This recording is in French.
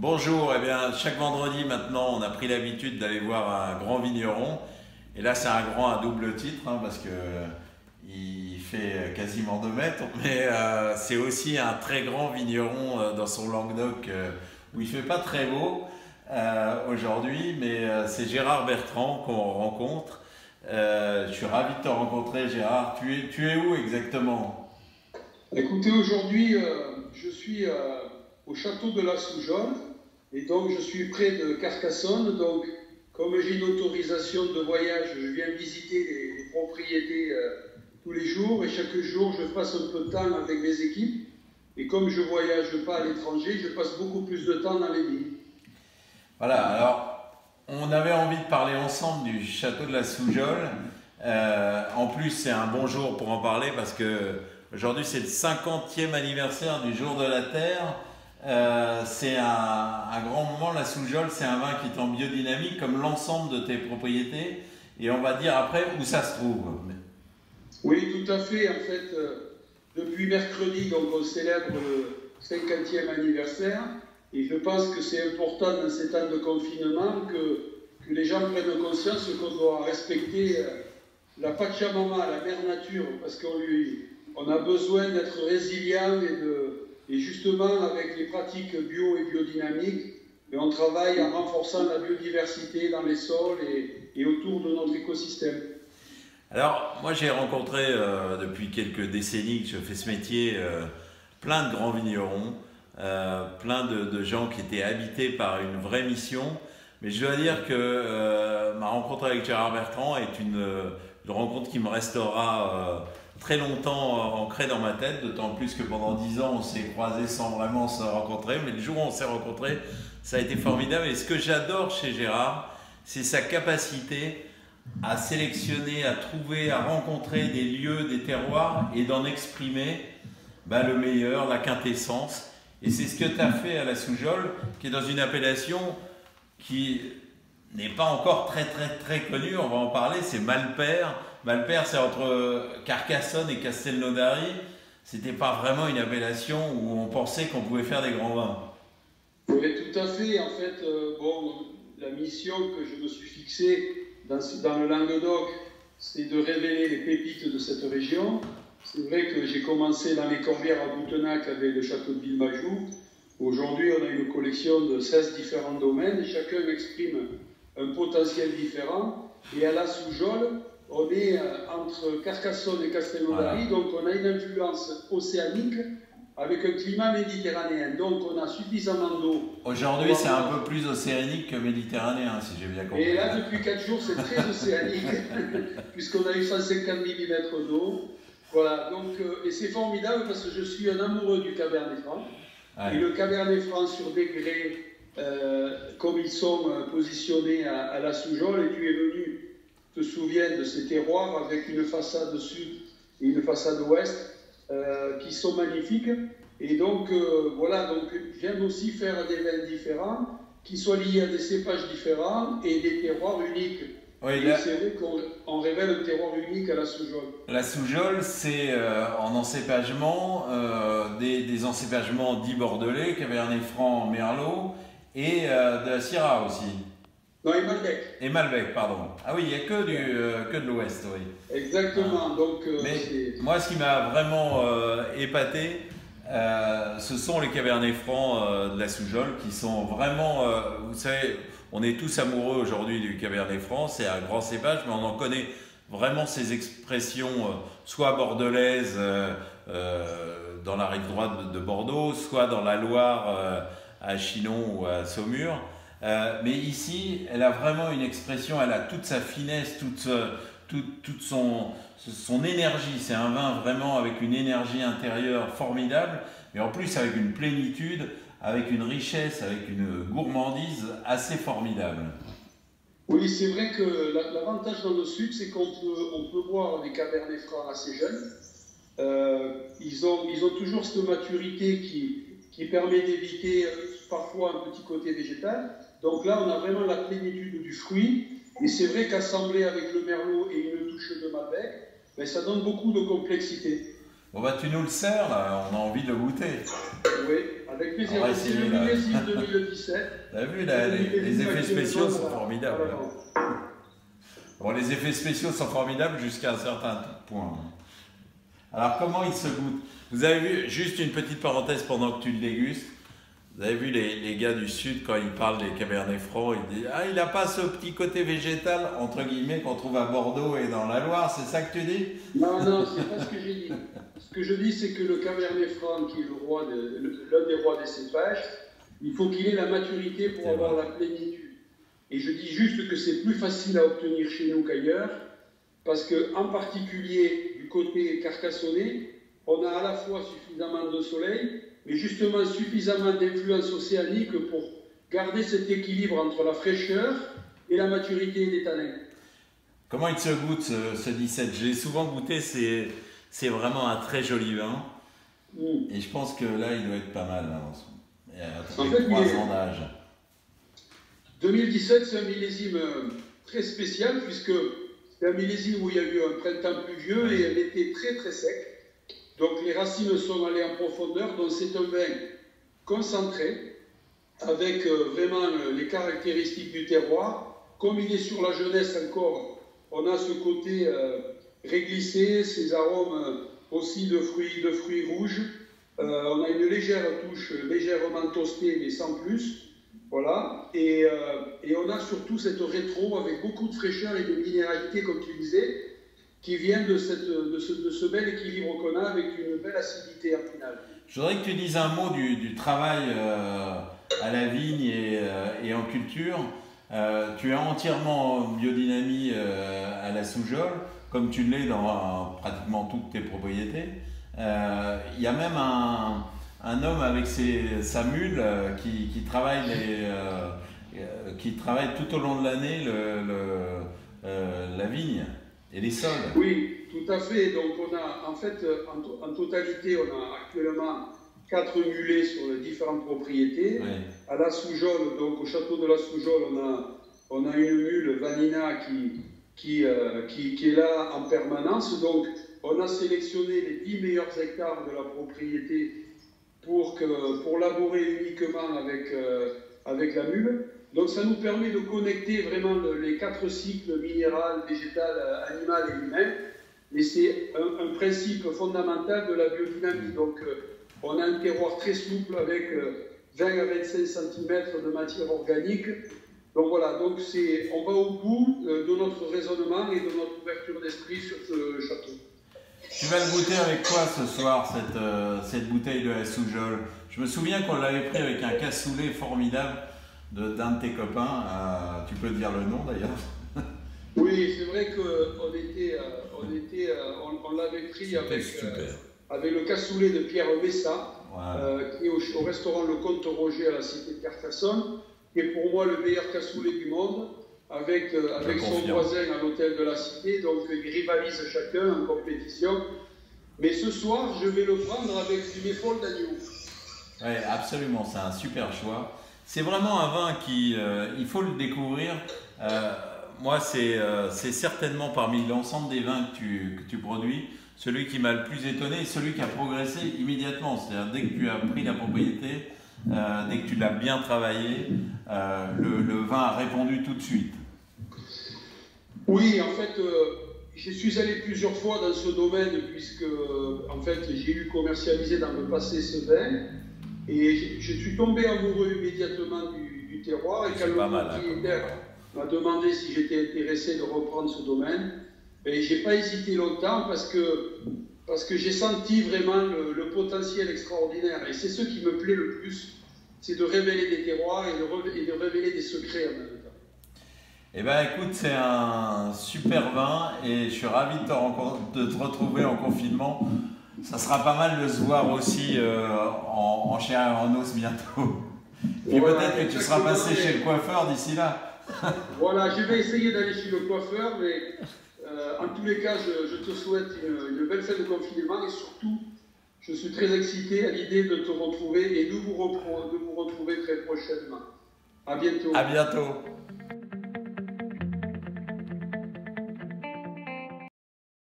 Bonjour, eh bien, chaque vendredi maintenant, on a pris l'habitude d'aller voir un grand vigneron. Et là, c'est un grand à double titre, parce que il fait quasiment 2 mètres. Mais c'est aussi un très grand vigneron dans son Languedoc où il fait pas très beau aujourd'hui. Mais c'est Gérard Bertrand qu'on rencontre. Je suis ravi de te rencontrer, Gérard. Tu es où exactement? Écoutez, aujourd'hui, je suis au château de la Soujolle et donc je suis près de Carcassonne. Donc, comme j'ai une autorisation de voyage, je viens visiter les propriétés tous les jours et chaque jour, je passe un peu de temps avec mes équipes. Et comme je ne voyage pas à l'étranger, je passe beaucoup plus de temps dans les villes. Voilà, alors on avait envie de parler ensemble du château de la Soujolle. En plus, c'est un bon jour pour en parler parce que aujourd'hui c'est le 50e anniversaire du jour de la Terre. C'est un grand moment. La Soujolle, c'est un vin qui est en biodynamique comme l'ensemble de tes propriétés. Et on va dire après où ça se trouve. Oui, tout à fait. En fait, depuis mercredi, donc on célèbre le 50e anniversaire. Et je pense que c'est important dans ces temps de confinement que les gens prennent conscience qu'on doit respecter la Pachamama, la mère nature, parce on a besoin d'être résilient et justement avec les pratiques bio et biodynamiques, on travaille en renforçant la biodiversité dans les sols et autour de notre écosystème. Alors, moi j'ai rencontré depuis quelques décennies que je fais ce métier plein de grands vignerons, plein de gens qui étaient habités par une vraie mission. Mais je dois dire que ma rencontre avec Gérard Bertrand est une rencontre qui me restera très longtemps ancrée dans ma tête, d'autant plus que pendant 10 ans on s'est croisés sans vraiment se rencontrer. Mais le jour où on s'est rencontrés, ça a été formidable. Et ce que j'adore chez Gérard, c'est sa capacité à sélectionner, à trouver, à rencontrer des lieux, des terroirs et d'en exprimer le meilleur, la quintessence. Et c'est ce que tu as fait à la Soujolle, qui est dans une appellation qui n'est pas encore très connue, on va en parler, c'est Malpère. Malpère, c'est entre Carcassonne et Castelnaudary. C'était pas vraiment une appellation où on pensait qu'on pouvait faire des grands vins. Oui, tout à fait. En fait, la mission que je me suis fixée dans le Languedoc, c'est de révéler les pépites de cette région. C'est vrai que j'ai commencé dans les Corbières à Boutenac avec le château de Villemajou. Aujourd'hui, on a une collection de 16 différents domaines et chacun exprime un potentiel différent. Et à la Soujolle, on est entre Carcassonne et Castelnaudary, donc on a une influence océanique avec un climat méditerranéen. Donc on a suffisamment d'eau. Aujourd'hui, c'est un peu plus océanique que méditerranéen, si j'ai bien compris. Et là, depuis 4 jours, c'est très océanique, puisqu'on a eu 150 mm d'eau. Voilà, donc, et c'est formidable parce que je suis un amoureux du Cabernet Franc. Ouais. Et le Cabernet Franc sur des grès, comme ils sont positionnés à la Soujolle, et tu es venu, te souviens de ces terroirs avec une façade sud et une façade ouest qui sont magnifiques. Et donc, voilà, donc j'aime aussi faire des vins différents qui soient liés à des cépages différents et des terroirs uniques. Oui, c'est vrai qu'on révèle un terroir unique à la Soujolle. La Soujolle, c'est en encépagement, des encépagements dits bordelais, Cabernet Franc, Merlot, et de la Syrah aussi. Non, et Malbec. Et Malbec, pardon. Ah oui, il n'y a que de l'Ouest, oui. Exactement. Donc, mais moi, ce qui m'a vraiment épaté, ce sont les Cabernets Francs de la Soujolle qui sont vraiment, vous savez, on est tous amoureux aujourd'hui du Cabernet Franc, c'est un grand cépage, mais on en connaît vraiment ces expressions, soit bordelaises dans la rive droite de Bordeaux, soit dans la Loire à Chinon ou à Saumur. Mais ici, elle a vraiment une expression, elle a toute sa finesse, toute son énergie. C'est un vin vraiment avec une énergie intérieure formidable, mais en plus avec une plénitude, avec une richesse, avec une gourmandise assez formidable. Oui, c'est vrai que l'avantage dans le sud, c'est qu'on peut boire des Cabernets Francs assez jeunes. Ils ont toujours cette maturité qui permet d'éviter parfois un petit côté végétal. Donc là, on a vraiment la plénitude du fruit. Et c'est vrai qu'assemblé avec le merlot et une touche de Malbec, ça donne beaucoup de complexité. Bon bah tu nous le sers là, on a envie de le goûter. Oui, avec plaisir. C'est le millésime 2017. T'as vu là, les effets spéciaux sont formidables. Voilà. Bon, les effets spéciaux sont formidables jusqu'à un certain point. Alors comment il se goûte? Vous avez vu, juste une petite parenthèse pendant que tu le dégustes, vous avez vu les gars du Sud, quand ils parlent des Cabernet Franc, ils disent « Ah, il n'a pas ce petit côté végétal, entre guillemets, qu'on trouve à Bordeaux et dans la Loire », c'est ça que tu dis? Non, non, c'est pas ce que j'ai dit. Ce que je dis, c'est que le Cabernet Franc, qui est l'un des rois des cépages, il faut qu'il ait la maturité pour avoir la plénitude. Et je dis juste que c'est plus facile à obtenir chez nous qu'ailleurs, parce qu'en particulier, du côté carcassonnais, on a à la fois suffisamment de soleil, mais justement suffisamment d'influence océanique pour garder cet équilibre entre la fraîcheur et la maturité des tanins. Comment il se goûte ce 17? J'ai souvent goûté, c'est vraiment un très joli vin. Et je pense que là, il doit être pas mal. En fait, 3 ans d'âge. 2017, c'est un millésime très spécial, puisque c'est un millésime où il y a eu un printemps pluvieux et un été très très sec. Donc les racines sont allées en profondeur, donc c'est un vin concentré, avec vraiment les caractéristiques du terroir. Comme il est sur la jeunesse encore, on a ce côté réglissé, ces arômes aussi de fruits rouges. On a une légère touche, légèrement toastée, mais sans plus. Voilà. Et on a surtout cette rétro avec beaucoup de fraîcheur et de minéralité, comme tu disais, qui vient de ce bel équilibre qu'on a avec une belle acidité en finale. Je voudrais que tu dises un mot du travail à la vigne et en culture. Tu es entièrement en biodynamie à la Soujolle, comme tu l'es dans pratiquement toutes tes propriétés. Il y a même un homme avec sa mule qui travaille tout au long de l'année la vigne et les sols. Oui, tout à fait. Donc on a en fait en totalité on a actuellement 4 mulets sur les différentes propriétés. Oui. À la Soujolle, donc au château de la Soujolle, on a une mule Vanina qui est là en permanence. Donc on a sélectionné les 10 meilleurs hectares de la propriété pour labourer uniquement avec la mule. Donc ça nous permet de connecter vraiment les 4 cycles minéral, végétal, animal et humain. Mais c'est un principe fondamental de la biodynamie. Donc on a un terroir très souple avec 20 à 25 cm de matière organique. Donc voilà, donc on va au bout de notre raisonnement et de notre ouverture d'esprit sur ce château. Tu vas le goûter avec quoi ce soir, cette bouteille de la Soujolle? Je me souviens qu'on l'avait pris avec un cassoulet formidable d'un de tes copains. Tu peux dire le nom d'ailleurs? Oui, c'est vrai qu'on l'avait pris avec le cassoulet de Pierre Messa, qui est au restaurant Le Comte Roger à la cité de Carcassonne, qui est pour moi le meilleur cassoulet du monde, avec son voisin à l'hôtel de la cité. Donc ils rivalisent chacun en compétition. Mais ce soir, je vais le prendre avec une épaule d'agneau. Oui, absolument, c'est un super choix. C'est vraiment un vin il faut le découvrir. Moi, c'est certainement parmi l'ensemble des vins que tu produis, celui qui m'a le plus étonné et celui qui a progressé immédiatement. C'est-à-dire, dès que tu as pris la propriété, dès que tu l'as bien travaillé, le vin a répondu tout de suite. Oui, en fait, je suis allé plusieurs fois dans ce domaine puisque, en fait, j'ai eu commercialisé dans le passé ce vin et je suis tombé amoureux immédiatement du terroir. Et quand le propriétaire m'a demandé si j'étais intéressé de reprendre ce domaine, et j'ai pas hésité longtemps parce que j'ai senti vraiment le potentiel extraordinaire. Et c'est ce qui me plaît le plus, c'est de révéler des terroirs et de révéler des secrets en même temps. Eh bien écoute, c'est un super vin et je suis ravi de te retrouver en confinement. Ça sera pas mal de se voir aussi en chair et en os bientôt. Puis voilà, peut-être que tu seras passé chez le coiffeur d'ici là. Voilà, je vais essayer d'aller chez le coiffeur, mais en tous les cas, je te souhaite une belle fin de confinement et surtout, je suis très excité à l'idée de te retrouver et de vous retrouver très prochainement. À bientôt. À bientôt.